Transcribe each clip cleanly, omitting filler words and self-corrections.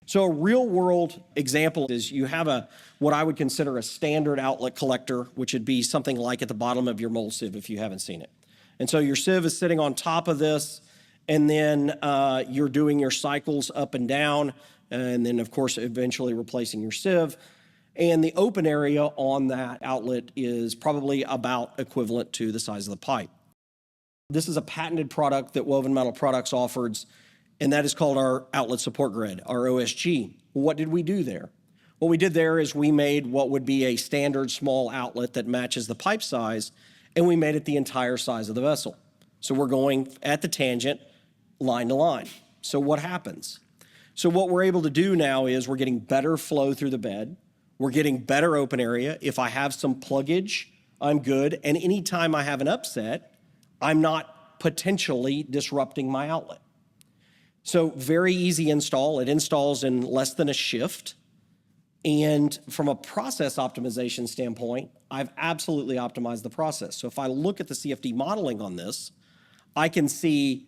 So a real world example is you have what I would consider a standard outlet collector, which would be something like at the bottom of your mold sieve if you haven't seen it. And so your sieve is sitting on top of this, and then you're doing your cycles up and down, and then of course eventually replacing your sieve. And the open area on that outlet is probably about equivalent to the size of the pipe. This is a patented product that Woven Metal Products offers, and that is called our Outlet Support Grid, our OSG. What did we do there? What we did there is we made what would be a standard small outlet that matches the pipe size, and we made it the entire size of the vessel. So we're going at the tangent, line to line. So what happens? So what we're able to do now is we're getting better flow through the bed. We're getting better open area. If I have some pluggage, I'm good. And anytime I have an upset, I'm not potentially disrupting my outlet. So very easy install. It installs in less than a shift. And from a process optimization standpoint, I've absolutely optimized the process. So if I look at the CFD modeling on this, I can see,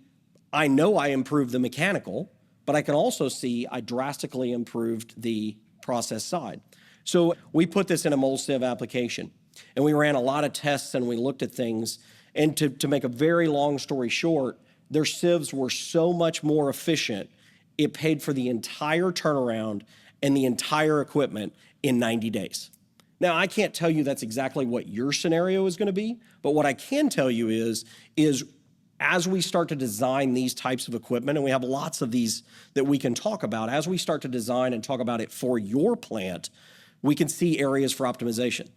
I know I improved the mechanical, but I can also see I drastically improved the process side. So we put this in a mold sieve application, and we ran a lot of tests and we looked at things. And to make a very long story short, their sieves were so much more efficient, it paid for the entire turnaround and the entire equipment in 90 days. Now, I can't tell you that's exactly what your scenario is going to be, but what I can tell you is as we start to design these types of equipment, and we have lots of these that we can talk about, as we start to design and talk about it for your plant, we can see areas for optimization.